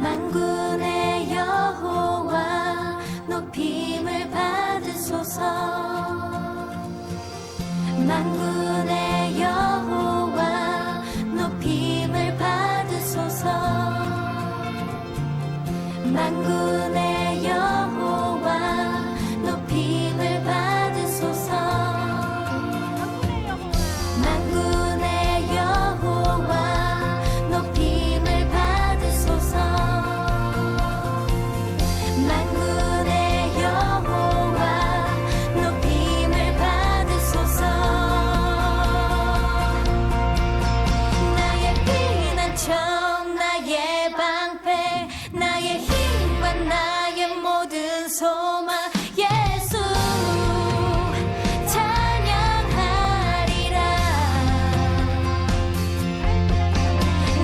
만군의 여호와 높임을 받으소서. 만군의 여호와 높임을 받으소서. 만군의 여호와 높임을 받으소서. 만군의 여호와 높임을 받으소서. 만군의 여호와 높임을 받으소서. 나의 피난처 나의 방패 나의 힘과 나의 모든 소망 예수 찬양하리라.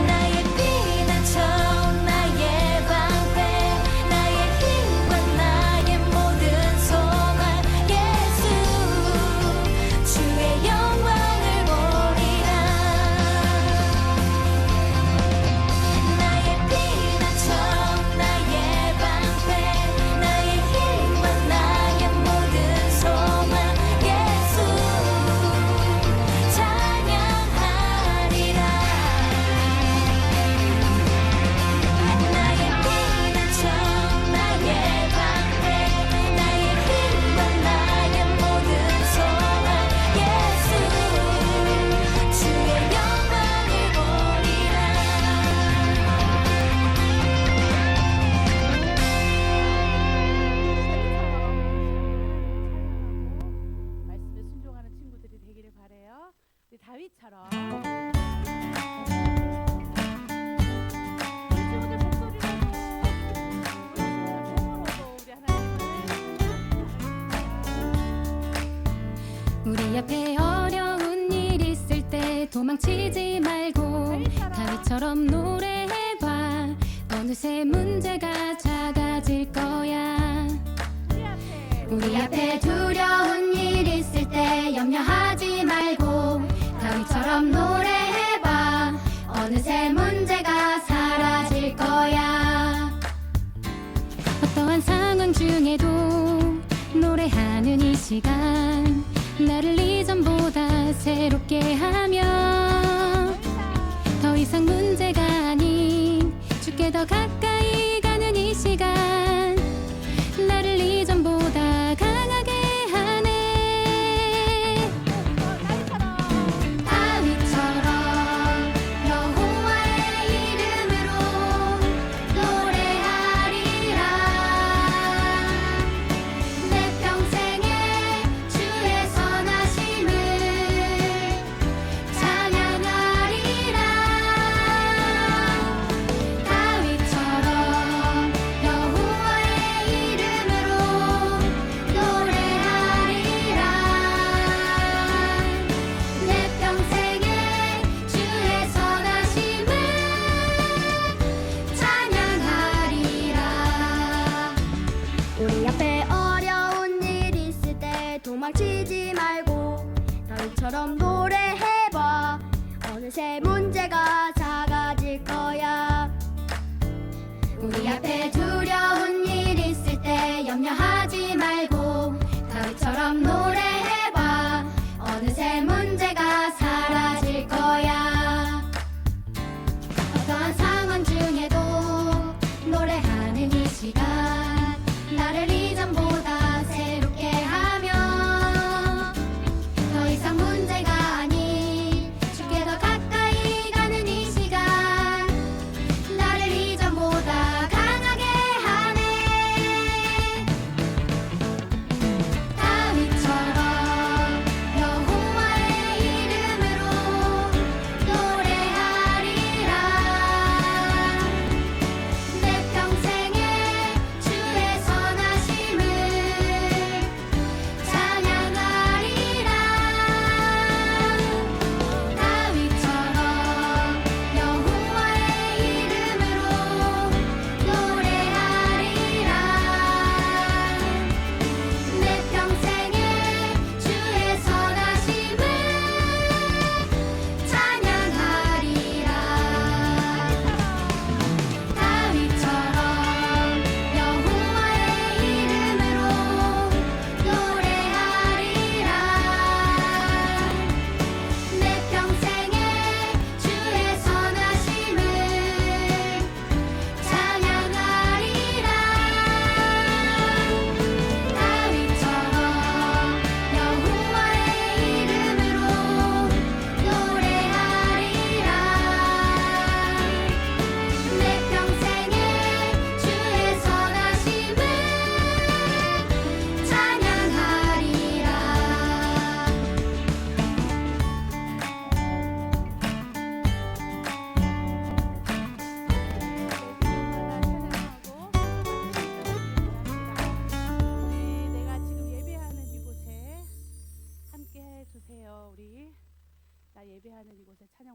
나의 피난처 나의 방패 나의 힘과 나의 모든 소망 예수 주의 영광을 보리라. 나의 피난처 나의 방패 나의 힘과 나의 모든 소망 예수 찬양하리라. 나의 피난처 나의 방패 나의 힘과 나의 모든 소망 예수 주의 영광을 보리라. 말씀에 순종하는 친구들이 되기를 바래요. 우리 다윗처럼 우리 친구들 목소리를 우리 하나님을 우리 앞에 어려운 일 있을 때 도망치지 말고 다윗처럼 노래해봐. 어느새 문제가 작아질 거야. 우리 앞에 두려운 일 있을 때 염려하지 말고 다윗처럼 노래해봐. 어느새 문제가 사라질 거야. 어떠한 상황 중에도 노래하는 이 시간 나를 이전보다 새롭게 하며 더 이상 문제가 아닌 주께 더 가까이 가는 이 시간 나를 이전보다 강하게 하네. 다윗처럼 여호와의 이름으로 노래하리라. 내 평생에 주의 선하심을 찬양하리라. 다윗처럼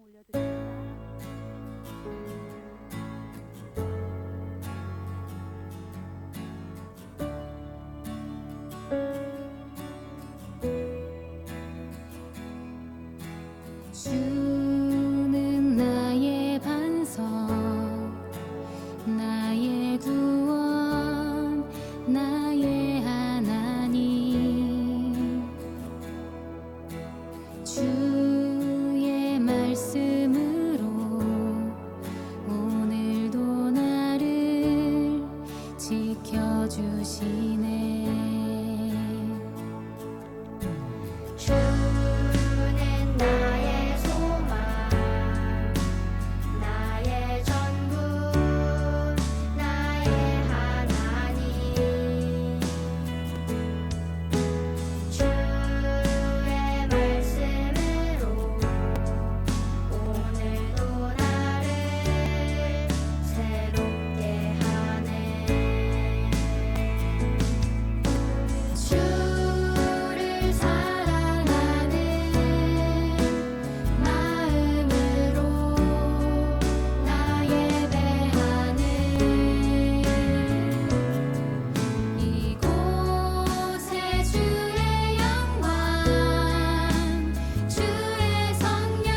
찬양 올려드립니다. 주는 나의 반석, 나의 구원, 나의 하나님. 주의 말씀으로 오늘도 나를 지켜주시네. 주는 나의 소망 나의 전부 나의 하나님 주의 말씀으로 오늘도 나를 새롭게 하네 주를 사랑하는 마음으로 나 예배하는 이곳에 주의 영광 주의 성령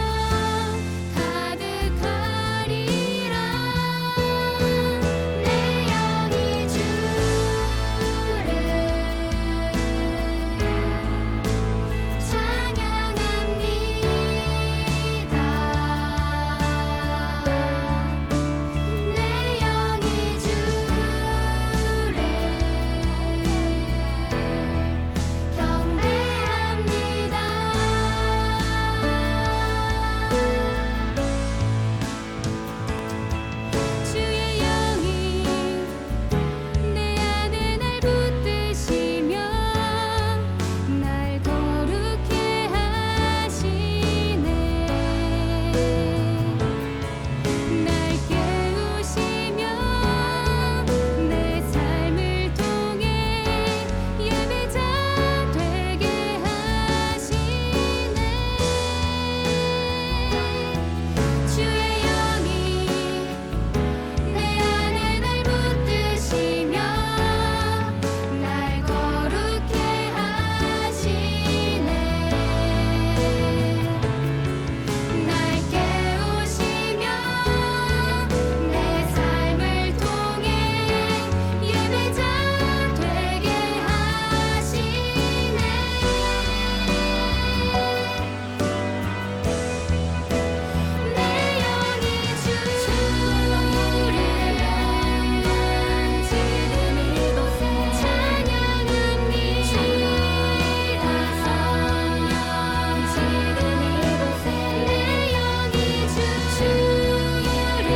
가득하리라 내 영이 주를 주의 영이 내 안에 날 붙드시며 날 거룩해 하시네 날 깨우시며 내 삶을 통해 예배자 되게 하시네 주의 영이 내 안에 날 붙드시며 날 거룩해 하시네 날 깨우시며 내 삶을 통해 예배자 되게 하시네 내 영이 주를 지금 이곳에 찬양합니다 성령 지금 이곳에 내 영이 주를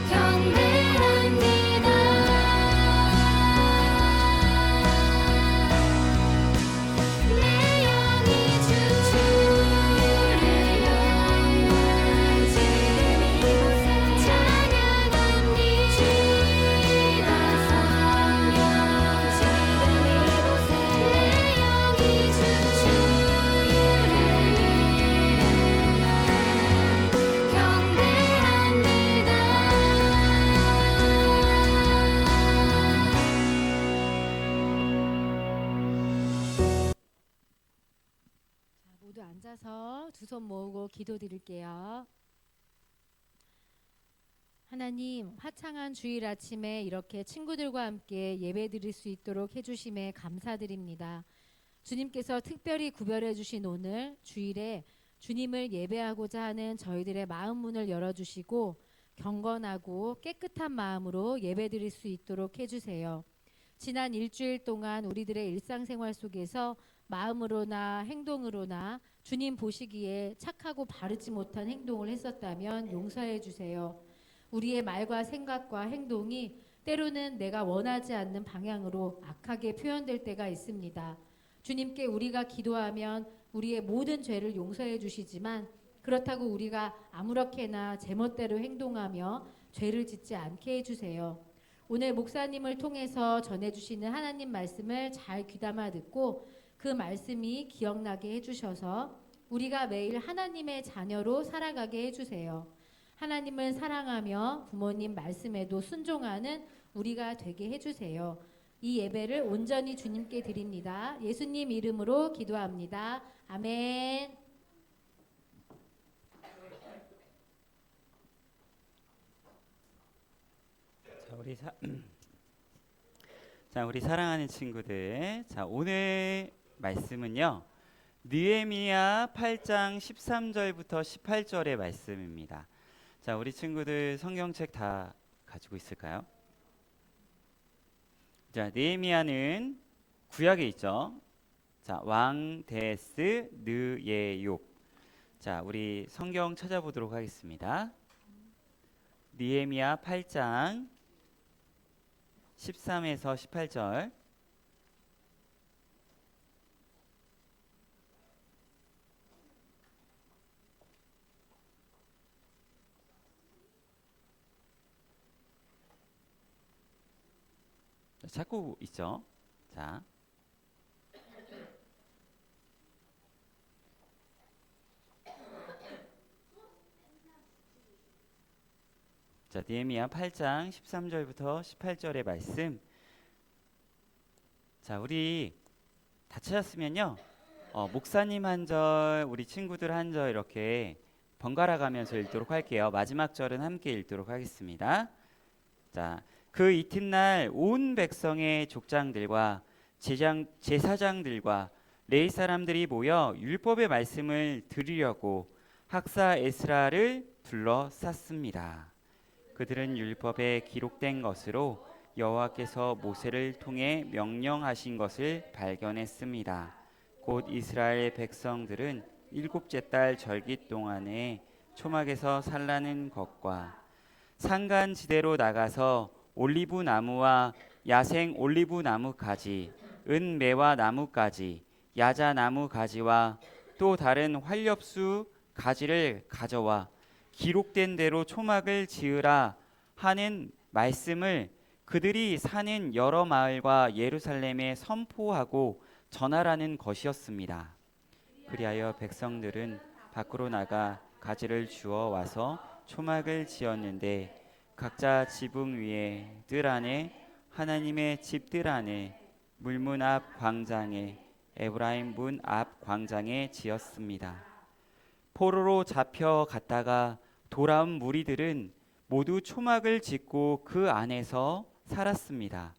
경배합니다 내 영이 주를 지금 이곳에 찬양합니다 성령 지금 이곳에 내 영이 자, 모두 앉아서 두 손 모으고 기도드릴게요. 하나님, 화창한 주일 아침에 이렇게 친구들과 함께 예배드릴 수 있도록 해주심에 감사드립니다. 주님께서 특별히 구별해 주신 오늘 주일에 주님을 예배하고자 하는 저희들의 마음 문을 열어주시고 경건하고 깨끗한 마음으로 예배드릴 수 있도록 해주세요. 지난 일주일 동안 우리들의 일상생활 속에서 마음으로나 행동으로나 주님 보시기에 착하고 바르지 못한 행동을 했었다면 용서해 주세요. 우리의 말과 생각과 행동이 때로는 내가 원하지 않는 방향으로 악하게 표현될 때가 있습니다. 주님께 우리가 기도하면 우리의 모든 죄를 용서해 주시지만 그렇다고 우리가 아무렇게나 제멋대로 행동하며 죄를 짓지 않게 해주세요. 오늘 목사님을 통해서 전해주시는 하나님 말씀을 잘 귀담아 듣고 그 말씀이 기억나게 해주셔서 우리가 매일 하나님의 자녀로 살아가게 해주세요. 하나님을 사랑하며 부모님 말씀에도 순종하는 우리가 되게 해주세요. 이 예배를 온전히 주님께 드립니다. 예수님 이름으로 기도합니다. 아멘. 자, 우리 사랑하는 친구들, 자, 오늘 말씀은요, 느헤미야 8장 13절부터 18절의 말씀입니다. 자, 우리 친구들 성경책 다 가지고 있을까요? 자, 느헤미야는 구약에 있죠. 자, 왕 데스 느예욕. 자, 우리 성경 찾아보도록 하겠습니다. 느헤미야 8장 13에서 18절. 찾고 있죠. 자, 느헤미야 8장 13절부터 18절의 말씀. 자, 우리 다 찾았으면요, 목사님 한 절, 우리 친구들 한 절 이렇게 번갈아 가면서 읽도록 할게요. 마지막 절은 함께 읽도록 하겠습니다. 자, 그 이튿날 온 백성의 족장들과 제사장들과 레위 사람들이 모여 율법의 말씀을 들으려고 학사 에스라를 둘러쌌습니다. 그들은 율법에 기록된 것으로 여호와께서 모세를 통해 명령하신 것을 발견했습니다. 곧 이스라엘 백성들은 일곱째 달 절기 동안에 초막에서 살라는 것과 산간지대로 나가서 올리브 나무와 야생 올리브 나무 가지, 은매화 나무 가지, 야자 나무 가지와 또 다른 활엽수 가지를 가져와 기록된 대로 초막을 지으라 하는 말씀을 그들이 사는 여러 마을과 예루살렘에 선포하고 전하라는 것이었습니다. 그리하여 백성들은 밖으로 나가 가지를 주워 와서 초막을 지었는데 각자 지붕 위에 뜰 안에 하나님의 집 뜰 안에 물문 앞 광장에 에브라임 문 앞 광장에 지었습니다. 포로로 잡혀갔다가 돌아온 무리들은 모두 초막을 짓고 그 안에서 살았습니다.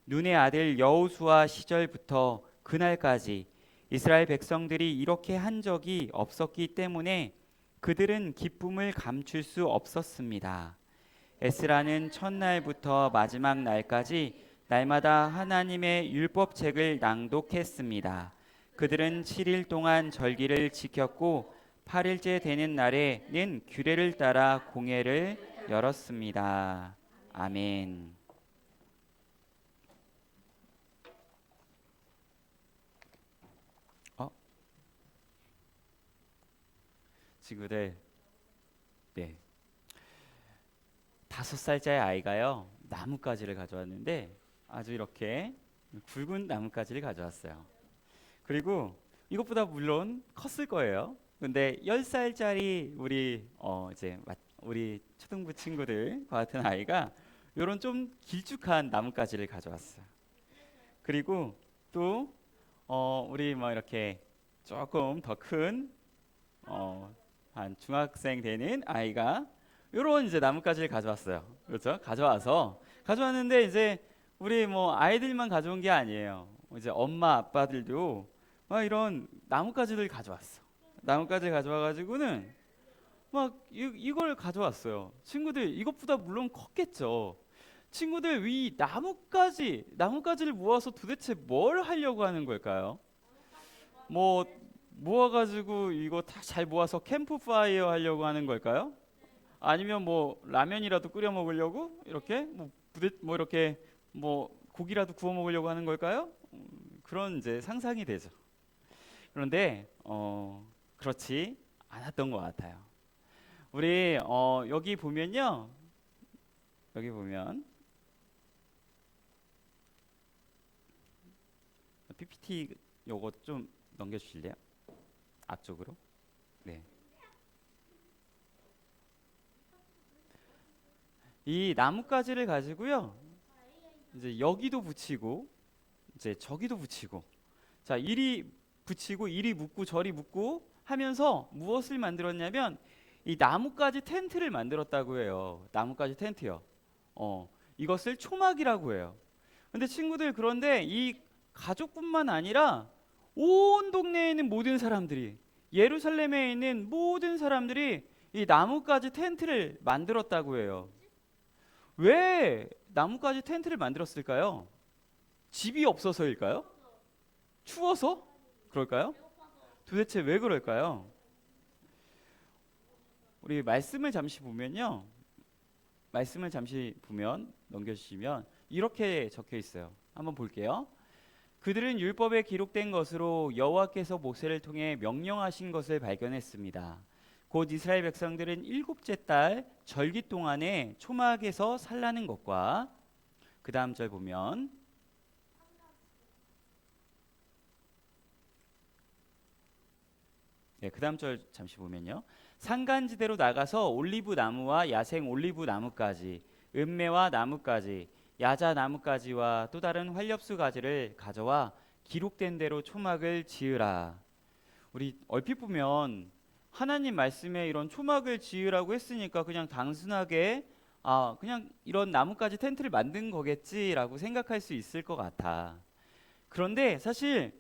눈의 아들 여호수아 시절부터 그날까지 이스라엘 백성들이 이렇게 한 적이 없었기 때문에 그들은 기쁨을 감출 수 없었습니다. 에스라는 첫날부터 마지막 날까지 날마다 하나님의 율법책을 낭독했습니다. 그들은 7일 동안 절기를 지켰고 8일째 되는 날에는 규례를 따라 공회를 열었습니다. 아멘. 친구들, 네, 5살짜리 아이가요 나뭇가지를 가져왔는데 아주 이렇게 굵은 나뭇가지를 가져왔어요. 그리고 이것보다 물론 컸을 거예요. 근데 10살짜리 우리 초등부 친구들과 같은 아이가 이런 좀 길쭉한 나뭇가지를 가져왔어요. 그리고 또 우리 이렇게 조금 더 큰 한 중학생 되는 아이가 이런 이제 나뭇가지를 가져왔어요. 그렇죠? 가져왔는데 이제 우리 아이들만 가져온 게 아니에요. 이제 엄마 아빠들도 이런 나뭇가지를 가져왔어. 나뭇가지 가져와가지고는 이걸 가져왔어요. 친구들 이것보다 물론 컸겠죠. 친구들 이 나뭇가지를 모아서 도대체 뭘 하려고 하는 걸까요? 모아가지고 이거 다 잘 모아서 캠프파이어 하려고 하는 걸까요? 아니면 라면이라도 끓여 먹으려고 이렇게 이렇게 고기라도 구워 먹으려고 하는 걸까요? 그런 이제 상상이 되죠. 그런데 그렇지 않았던 것 같아요. 우리 여기 보면 PPT 요거 좀 넘겨주실래요? 앞쪽으로. 이 나뭇가지를 가지고요. 이제 여기도 붙이고 이제 저기도 붙이고 자, 이리 붙이고 이리 묶고 저리 묶고 하면서 무엇을 만들었냐면 이 나뭇가지 텐트를 만들었다고 해요. 나뭇가지 텐트요. 이것을 초막이라고 해요. 근데 친구들 그런데 이 가족뿐만 아니라 온 동네에 있는 모든 사람들이 예루살렘에 있는 모든 사람들이 이 나뭇가지 텐트를 만들었다고 해요. 왜 나뭇가지 텐트를 만들었을까요? 집이 없어서일까요? 추워서? 그럴까요? 도대체 왜 그럴까요? 우리 말씀을 잠시 보면요. 말씀을 잠시 보면 넘겨주시면 이렇게 적혀 있어요. 한번 볼게요. 그들은 율법에 기록된 것으로 여호와께서 모세를 통해 명령하신 것을 발견했습니다. 곧 이스라엘 백성들은 일곱째 달 절기 동안에 초막에서 살라는 것과 그 다음 절 보면 그 다음 절 잠시 보면요. 산간지대로 나가서 올리브 나무와 야생 올리브 나무까지 은매와 나무까지 야자 나무까지와 또 다른 활엽수 가지를 가져와 기록된 대로 초막을 지으라. 우리 얼핏 보면 하나님 말씀에 이런 초막을 지으라고 했으니까 그냥 단순하게 그냥 이런 나뭇가지 텐트를 만든 거겠지라고 생각할 수 있을 것 같아. 그런데 사실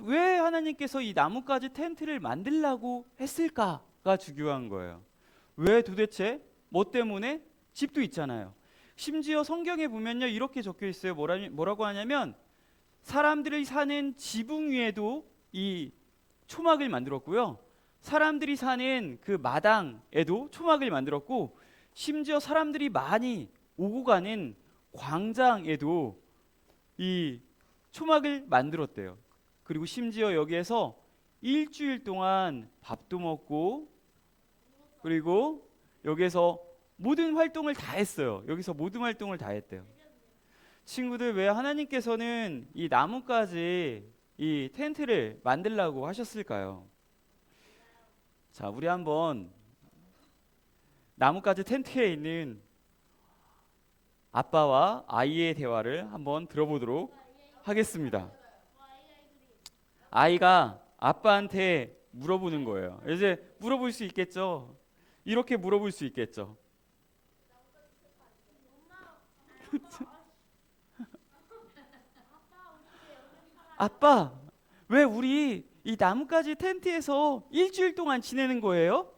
왜 하나님께서 이 나뭇가지 텐트를 만들라고 했을까가 중요한 거예요. 왜 도대체? 뭐 때문에? 집도 있잖아요. 심지어 성경에 보면요 이렇게 적혀 있어요. 뭐라고 하냐면 사람들이 사는 지붕 위에도 이 초막을 만들었고요. 사람들이 사는 그 마당에도 초막을 만들었고 심지어 사람들이 많이 오고 가는 광장에도 이 초막을 만들었대요. 그리고 심지어 여기에서 일주일 동안 밥도 먹고 그리고 여기에서 모든 활동을 다 했어요. 여기서 모든 활동을 다 했대요. 친구들 왜 하나님께서는 이 나뭇가지 이 텐트를 만들라고 하셨을까요? 자, 우리 한번 나뭇가지 텐트에 있는 아빠와 아이의 대화를 한번 들어보도록 하겠습니다. 아이가 아빠한테 물어보는 거예요. 이제 물어볼 수 있겠죠? 이렇게 물어볼 수 있겠죠? 아빠, 왜 우리 이 나뭇가지 텐트에서 일주일 동안 지내는 거예요?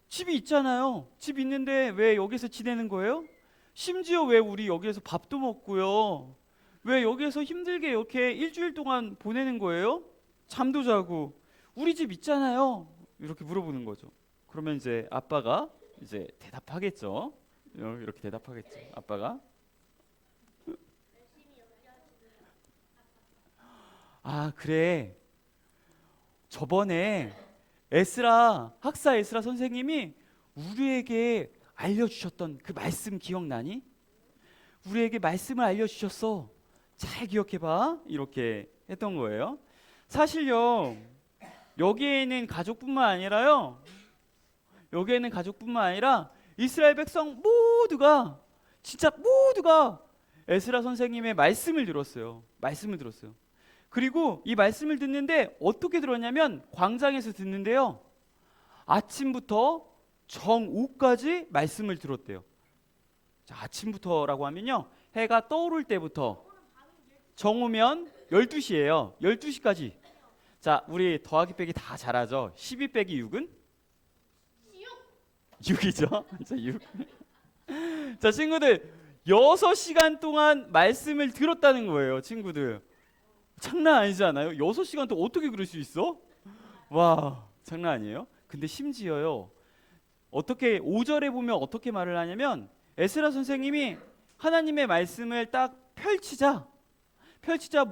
집이 있잖아요. 집 있는데 왜 여기서 지내는 거예요? 심지어 왜 우리 여기에서 밥도 먹고요. 왜 여기에서 힘들게 이렇게 일주일 동안 보내는 거예요? 잠도 자고 우리 집 있잖아요. 이렇게 물어보는 거죠. 그러면 이제 아빠가 이제 대답하겠죠. 이렇게 대답하겠죠. 아빠가 그래. 저번에 학사 에스라 선생님이 우리에게 알려주셨던 그 말씀 기억나니? 우리에게 말씀을 알려주셨어. 잘 기억해봐. 이렇게 했던 거예요. 사실요, 여기에는 가족뿐만 아니라요, 이스라엘 백성 모두가, 진짜 모두가 에스라 선생님의 말씀을 들었어요. 그리고 이 말씀을 듣는데 어떻게 들었냐면 광장에서 듣는데요. 아침부터 정오까지 말씀을 들었대요. 자, 아침부터라고 하면요. 해가 떠오를 때부터 정오면 12시예요. 12시까지. 자, 우리 더하기 빼기 다 잘하죠. 12 빼기 6은? 6이죠. 자, 6. 자, 친구들 6시간 동안 말씀을 들었다는 거예요. 친구들. 장난 아니지 않아요? 6시간 동안 어떻게 그럴 수 있어? 와, 장난 아니에요? 근데 심지어요. 어떻게 5절에 보면 어떻게 말을 하냐면 에스라 선생님이 하나님의 말씀을 딱 펼치자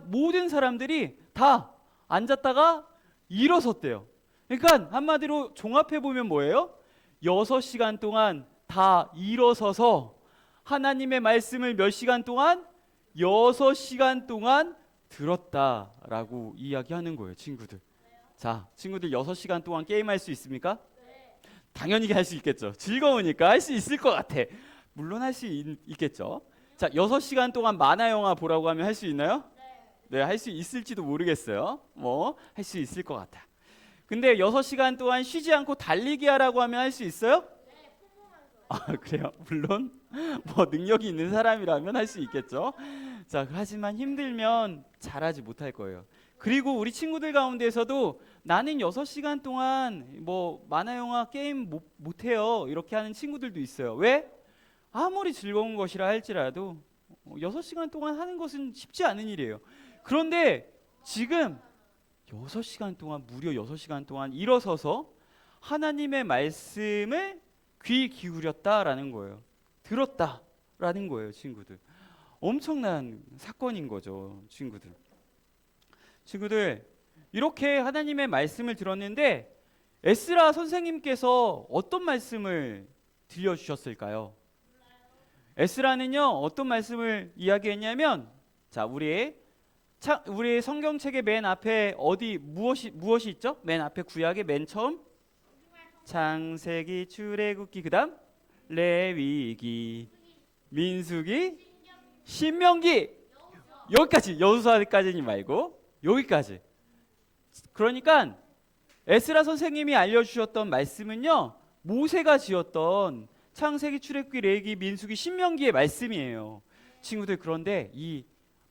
모든 사람들이 다 앉았다가 일어섰대요. 그러니까 한마디로 종합해 보면 뭐예요? 6시간 동안 다 일어서서 하나님의 말씀을 몇 시간 동안? 6시간 동안 들었다라고 이야기하는 거예요, 친구들. 자, 친구들 6시간 동안 게임할 수 있습니까? 당연히 할 수 있겠죠. 즐거우니까 할 수 있을 것 같아. 물론 할 수 있겠죠. 자, 6시간 동안 만화 영화 보라고 하면 할 수 있나요? 네, 할 수 있을지도 모르겠어요. 뭐 할 수 있을 것 같아. 근데 6시간 동안 쉬지 않고 달리기 하라고 하면 할 수 있어요? 아, 그래요. 물론 뭐 능력이 있는 사람이라면 할 수 있겠죠. 자, 하지만 힘들면 잘하지 못할 거예요. 그리고 우리 친구들 가운데서도 나는 6시간 동안 뭐 만화 영화 게임 못 해요. 이렇게 하는 친구들도 있어요. 왜? 아무리 즐거운 것이라 할지라도 6시간 동안 하는 것은 쉽지 않은 일이에요. 그런데 지금 6시간 동안, 무려 6시간 동안 일어서서 하나님의 말씀을 귀 기울였다라는 거예요. 들었다라는 거예요, 친구들. 엄청난 사건인 거죠, 친구들. 친구들, 이렇게 하나님의 말씀을 들었는데 에스라 선생님께서 어떤 말씀을 들려주셨을까요? 에스라는요, 어떤 말씀을 이야기했냐면, 자, 우리의 성경책의 맨 앞에 무엇이 있죠? 맨 앞에 구약의 맨 처음 창세기, 출애굽기, 그다음 레위기, 민수기, 신명기, 여기까지. 여호수아까지는 말고 여기까지. 그러니까 에스라 선생님이 알려주셨던 말씀은요, 모세가 지었던 창세기, 출애굽기, 레위기, 민수기, 신명기의 말씀이에요. 친구들, 그런데 이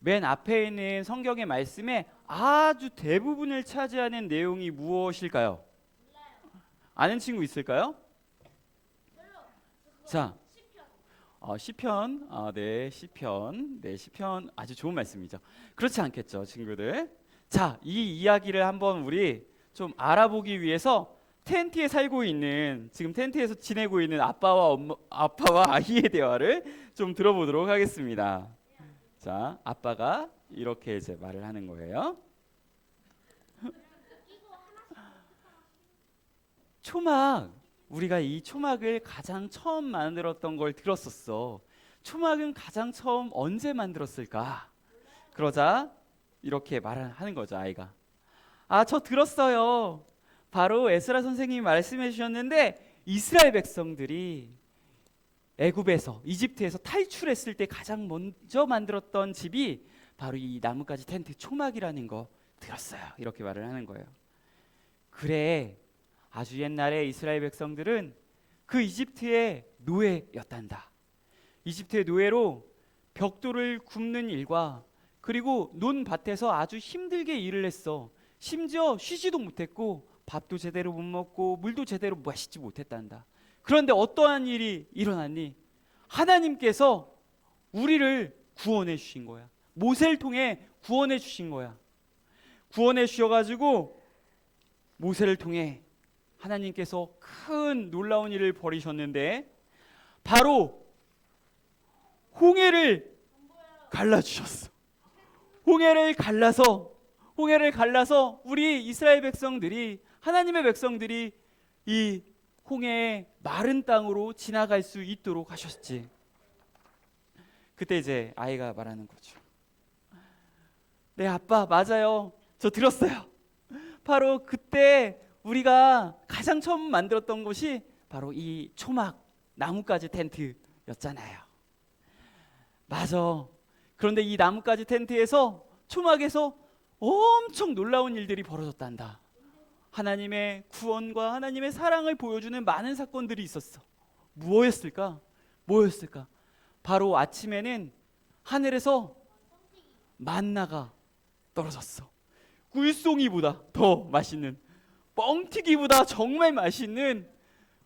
맨 앞에 있는 성경의 말씀에 아주 대부분을 차지하는 내용이 무엇일까요? 아는 친구 있을까요? 자, 시편. 네, 시편. 네, 시편 아주 좋은 말씀이죠. 그렇지 않겠죠, 친구들? 자, 이 이야기를 한번 우리 좀 알아보기 위해서 텐트에 살고 있는, 지금 텐트에서 지내고 있는 아빠와 아이의 대화를 좀 들어보도록 하겠습니다. 자, 아빠가 이렇게 이제 말을 하는 거예요. 초막, 우리가 이 초막을 가장 처음 만들었던 걸 들었었어. 초막은 가장 처음 언제 만들었을까? 그러자 이렇게 말을 하는 거죠, 아이가. 저 들었어요. 바로 에스라 선생님이 말씀해 주셨는데, 이스라엘 백성들이 애굽에서, 이집트에서 탈출했을 때 가장 먼저 만들었던 집이 바로 이 나뭇가지 텐트 초막이라는 거 들었어요. 이렇게 말을 하는 거예요. 그래, 아주 옛날에 이스라엘 백성들은 그 이집트의 노예였단다. 이집트의 노예로 벽돌을 굽는 일과 그리고 논밭에서 아주 힘들게 일을 했어. 심지어 쉬지도 못했고 밥도 제대로 못 먹고 물도 제대로 마시지 못했단다. 그런데 어떠한 일이 일어났니? 하나님께서 우리를 구원해 주신 거야. 모세를 통해 구원해 주신 거야. 구원해 주셔가지고 모세를 통해 하나님께서 큰 놀라운 일을 벌이셨는데, 바로 홍해를 갈라주셨어. 홍해를 갈라서 우리 이스라엘 백성들이, 하나님의 백성들이 이 홍해의 마른 땅으로 지나갈 수 있도록 하셨지. 그때 이제 아이가 말하는 거죠. 네, 아빠, 맞아요. 저 들었어요. 바로 그때 우리가 가장 처음 만들었던 것이 바로 이 초막 나뭇가지 텐트였잖아요. 맞아. 그런데 이 나뭇가지 텐트에서, 초막에서 엄청 놀라운 일들이 벌어졌단다. 하나님의 구원과 하나님의 사랑을 보여주는 많은 사건들이 있었어. 뭐였을까? 바로 아침에는 하늘에서 만나가 떨어졌어. 꿀송이보다 더 맛있는, 뻥튀기보다 정말 맛있는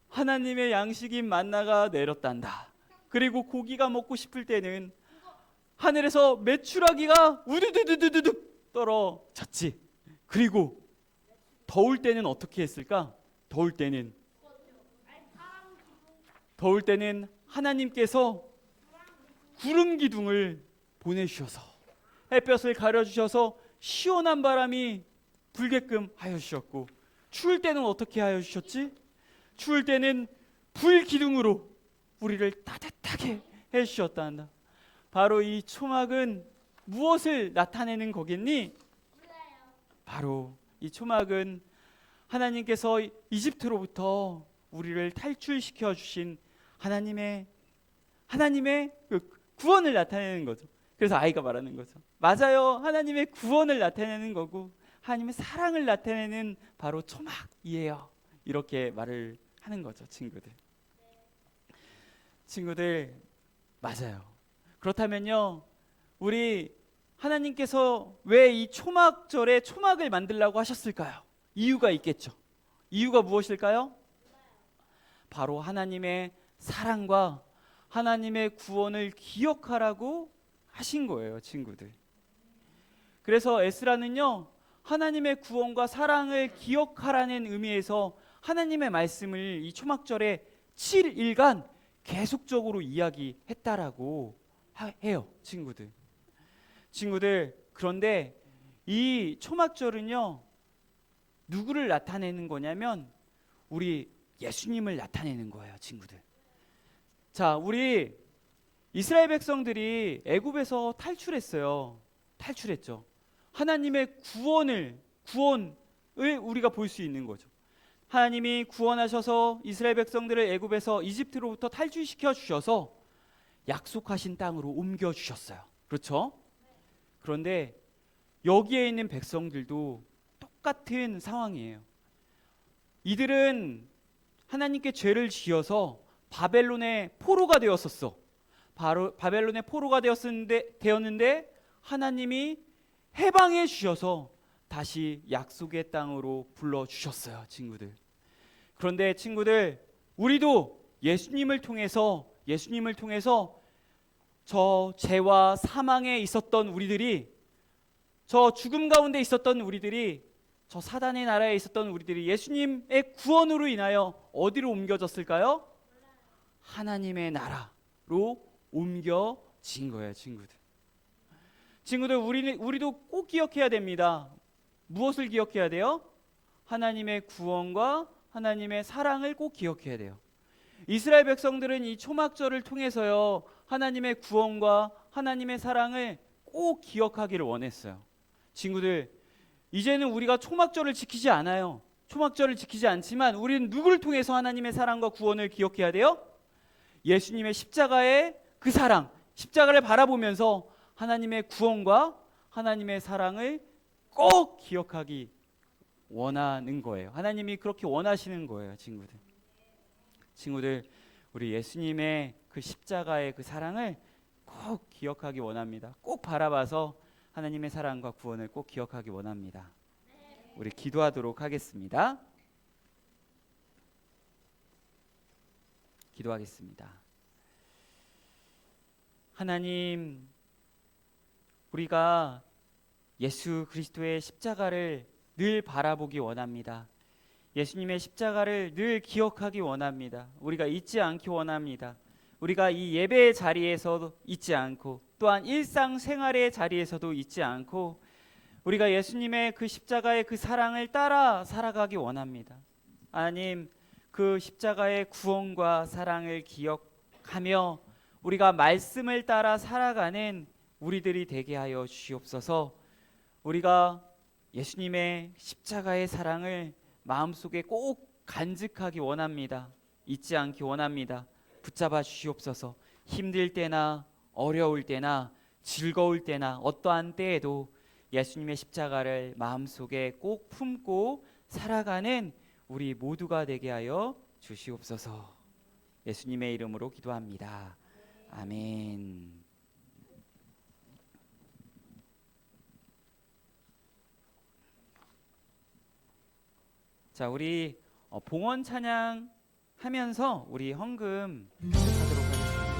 하나님의 양식인 만나가 내렸단다. 그리고 고기가 먹고 싶을 때는 하늘에서 메추라기가 우두두두두둑 떨어졌지. 그리고 더울 때는 어떻게 했을까? 더울 때는 하나님께서 구름 기둥을 보내주셔서 햇볕을 가려주셔서 시원한 바람이 불게끔 하여 주셨고, 추울 때는 어떻게 하여 주셨지? 추울 때는 불 기둥으로 우리를 따뜻하게 해주셨단다. 바로 이 초막은 무엇을 나타내는 거겠니? 바로 이 초막은 하나님께서 이집트로부터 우리를 탈출시켜 주신 하나님의 하나님의 그 구원을 나타내는 거죠. 그래서 아이가 말하는 거죠. 맞아요. 하나님의 구원을 나타내는 거고 하나님의 사랑을 나타내는 바로 초막이에요. 이렇게 말을 하는 거죠, 친구들. 친구들, 맞아요. 그렇다면요, 우리 하나님께서 왜 이 초막절에 초막을 만들라고 하셨을까요? 이유가 있겠죠. 이유가 무엇일까요? 바로 하나님의 사랑과 하나님의 구원을 기억하라고 하신 거예요, 친구들. 그래서 에스라는요, 하나님의 구원과 사랑을 기억하라는 의미에서 하나님의 말씀을 이 초막절에 7일간 계속적으로 이야기했다라고 해요, 친구들. 친구들, 그런데 이 초막절은요, 누구를 나타내는 거냐면 우리 예수님을 나타내는 거예요, 친구들. 자, 우리 이스라엘 백성들이 애굽에서 탈출했어요. 탈출했죠. 하나님의 구원을 우리가 볼 수 있는 거죠. 하나님이 구원하셔서 이스라엘 백성들을 애굽에서 이집트로부터 탈출시켜 주셔서 약속하신 땅으로 옮겨 주셨어요. 그렇죠? 그런데 여기에 있는 백성들도 똑같은 상황이에요. 이들은 하나님께 죄를 지어서 바벨론의 포로가 되었었어. 바로 바벨론의 포로가 되었는데 하나님이 해방해 주셔서 다시 약속의 땅으로 불러 주셨어요, 친구들. 그런데 친구들, 우리도 예수님을 통해서 저 죄와 사망에 있었던 우리들이, 저 죽음 가운데 있었던 우리들이, 저 사단의 나라에 있었던 우리들이 예수님의 구원으로 인하여 어디로 옮겨졌을까요? 하나님의 나라로 옮겨진 거예요, 친구들. 친구들, 우리도 꼭 기억해야 됩니다. 무엇을 기억해야 돼요? 하나님의 구원과 하나님의 사랑을 꼭 기억해야 돼요. 이스라엘 백성들은 이 초막절을 통해서요, 하나님의 구원과 하나님의 사랑을 꼭 기억하기를 원했어요. 친구들, 이제는 우리가 초막절을 지키지 않아요. 초막절을 지키지 않지만 우리는 누구를 통해서 하나님의 사랑과 구원을 기억해야 돼요? 예수님의 십자가의 그 사랑, 십자가를 바라보면서 하나님의 구원과 하나님의 사랑을 꼭 기억하기 원하는 거예요. 하나님이 그렇게 원하시는 거예요, 친구들. 친구들, 우리 예수님의 그 십자가의 그 사랑을 꼭 기억하기 원합니다. 꼭 바라봐서 하나님의 사랑과 구원을 꼭 기억하기 원합니다. 우리 기도하도록 하겠습니다. 기도하겠습니다. 하나님, 우리가 예수 그리스도의 십자가를 늘 바라보기 원합니다. 예수님의 십자가를 늘 기억하기 원합니다. 우리가 잊지 않기 원합니다. 우리가 이 예배의 자리에서도 잊지 않고 또한 일상생활의 자리에서도 잊지 않고 우리가 예수님의 그 십자가의 그 사랑을 따라 살아가기 원합니다. 하나님, 그 십자가의 구원과 사랑을 기억하며 우리가 말씀을 따라 살아가는 우리들이 되게 하여 주시옵소서. 우리가 예수님의 십자가의 사랑을 마음속에 꼭 간직하기 원합니다. 잊지 않기 원합니다. 붙잡아 주시옵소서. 힘들 때나 어려울 때나 즐거울 때나 어떠한 때에도 예수님의 십자가를 마음속에 꼭 품고 살아가는 우리 모두가 되게 하여 주시옵소서. 예수님의 이름으로 기도합니다. 아멘. 자, 우리 봉헌 찬양 하면서 우리 헌금 하도록 하겠습니다.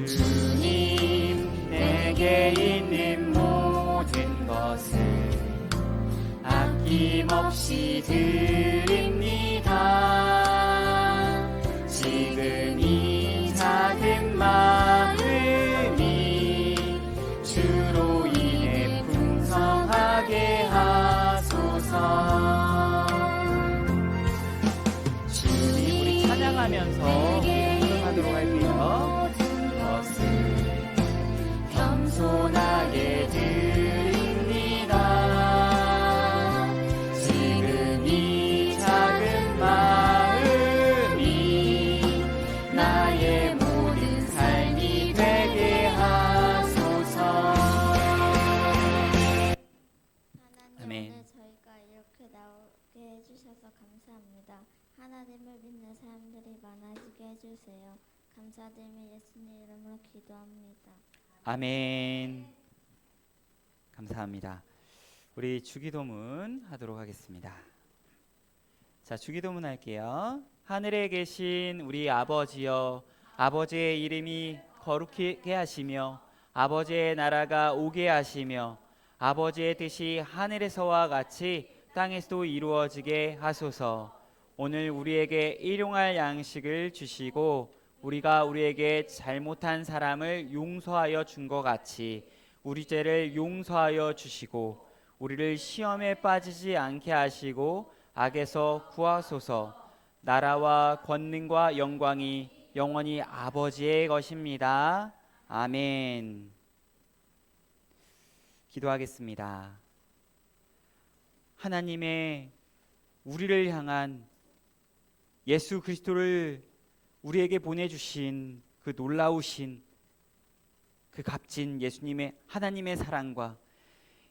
주님, 내게 있는 모든 것을 아낌없이 드립니다. 지금 이 작은 마음이 주로 인해 풍성하게 하소서. 주님, 우리 찬양하면서 헌금하도록 할게요. 것을 겸손하게 드립니다. 주셔서 감사합니다. 하나님을 믿는 사람들이 많아지게 해주세요. 감사드리며 예수님 이름으로 기도합니다. 아멘. 감사합니다. 우리 주기도문 하도록 하겠습니다. 자, 주기도문 할게요. 하늘에 계신 우리 아버지여, 아버지의 이름이 거룩하게 하시며 아버지의 나라가 오게 하시며 아버지의 뜻이 하늘에서와 같이 땅에서도 이루어지게 하소서. 오늘 우리에게 일용할 양식을 주시고 우리가 우리에게 잘못한 사람을 용서하여 준 것 같이 우리 죄를 용서하여 주시고 우리를 시험에 빠지지 않게 하시고 악에서 구하소서. 나라와 권능과 영광이 영원히 아버지의 것입니다. 아멘. 기도하겠습니다. 하나님의 우리를 향한 예수 그리스도를 우리에게 보내주신 그 놀라우신 그 값진 예수님의 하나님의 사랑과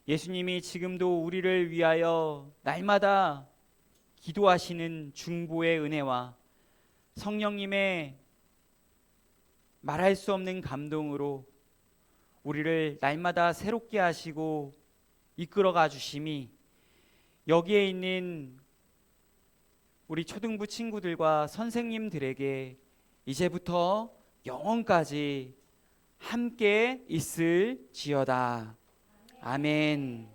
예수님이 지금도 우리를 위하여 날마다 기도하시는 중보의 은혜와 성령님의 말할 수 없는 감동으로 우리를 날마다 새롭게 하시고 이끌어가 주심이 여기에 있는 우리 초등부 친구들과 선생님들에게 이제부터 영원까지 함께 있을지어다. 아멘.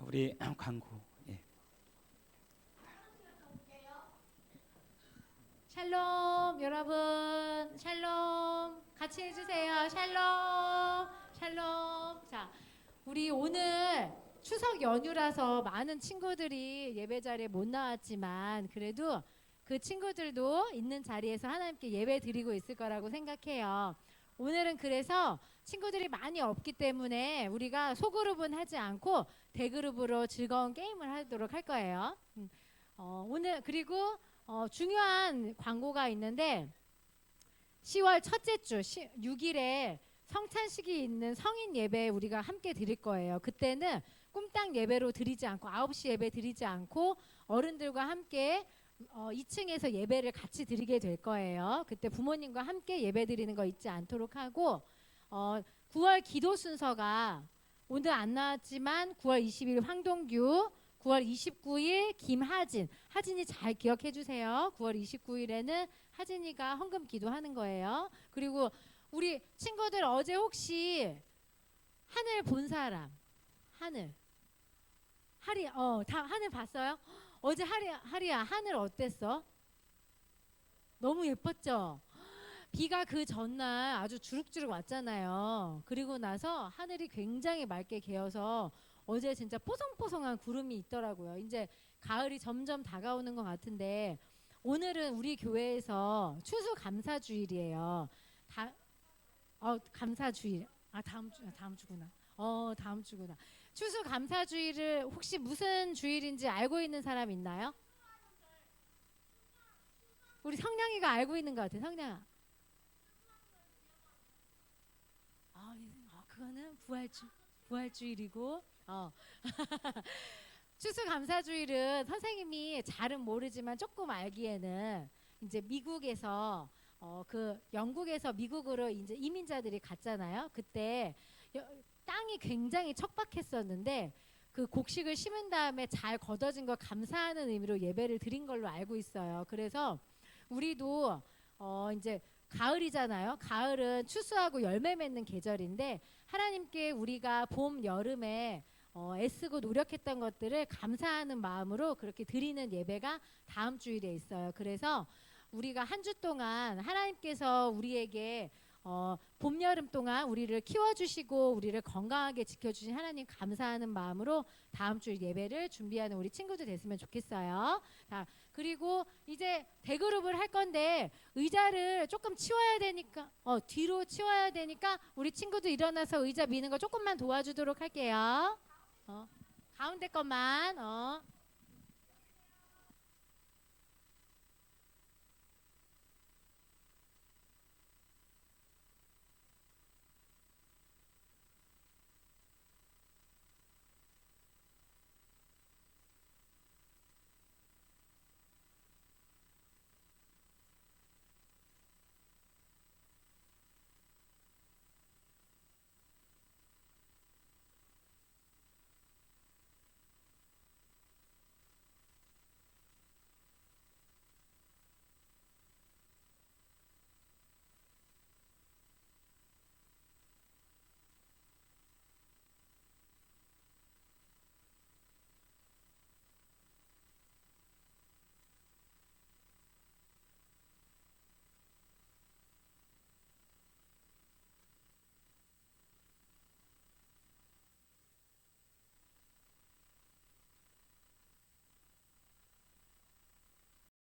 우리 광고. 예. 샬롬 여러분, 샬롬 같이 해주세요. 샬롬, 샬롬. 자, 우리 오늘 추석 연휴라서 많은 친구들이 예배 자리에 못 나왔지만 그래도 그 친구들도 있는 자리에서 하나님께 예배 드리고 있을 거라고 생각해요. 오늘은 그래서 친구들이 많이 없기 때문에 우리가 소그룹은 하지 않고 대그룹으로 즐거운 게임을 하도록 할 거예요. 오늘 그리고 중요한 광고가 있는데 10월 첫째 주 6일에 성찬식이 있는 성인 예배 우리가 함께 드릴 거예요. 그때는 꿈땅 예배로 드리지 않고 9시 예배 드리지 않고 어른들과 함께 2층에서 예배를 같이 드리게 될 거예요. 그때 부모님과 함께 예배 드리는 거 잊지 않도록 하고 9월 기도 순서가 오늘 안 나왔지만 9월 20일 황동규, 9월 29일 김하진, 하진이 잘 기억해 주세요. 9월 29일에는 하진이가 헌금 기도하는 거예요. 그리고 우리 친구들 어제 혹시 하늘 본 사람? 하늘 다 하늘 봤어요? 어제 하리야 하늘 어땠어? 너무 예뻤죠? 비가 그 전날 아주 주룩주룩 왔잖아요. 그리고 나서 하늘이 굉장히 맑게 개어서 어제 진짜 뽀송뽀송한 구름이 있더라고요. 이제 가을이 점점 다가오는 것 같은데 오늘은 우리 교회에서 추수감사주일이에요. 감사주일. 다음 주구나. 다음 주구나. 추수감사주일을 혹시 무슨 주일인지 알고 있는 사람 있나요? 우리 성냥이가 알고 있는 것 같아. 성냥아. 그거는 부활주일이고. 추수감사주일은 선생님이 잘은 모르지만 조금 알기에는 이제 미국에서 그 영국에서 미국으로 이제 이민자들이 갔잖아요. 그때 땅이 굉장히 척박했었는데 그 곡식을 심은 다음에 잘 걷어진 걸 감사하는 의미로 예배를 드린 걸로 알고 있어요. 그래서 우리도 이제 가을이잖아요. 가을은 추수하고 열매 맺는 계절인데 하나님께 우리가 봄, 여름에 애쓰고 노력했던 것들을 감사하는 마음으로 그렇게 드리는 예배가 다음 주일에 있어요. 그래서 우리가 한 주 동안 하나님께서 우리에게 봄, 여름 동안 우리를 키워주시고 우리를 건강하게 지켜주신 하나님 감사하는 마음으로 다음 주 예배를 준비하는 우리 친구들 됐으면 좋겠어요. 자, 그리고 이제 대그룹을 할 건데 의자를 조금 치워야 되니까 뒤로 치워야 되니까 우리 친구들 일어나서 의자 미는 거 조금만 도와주도록 할게요. 가운데 것만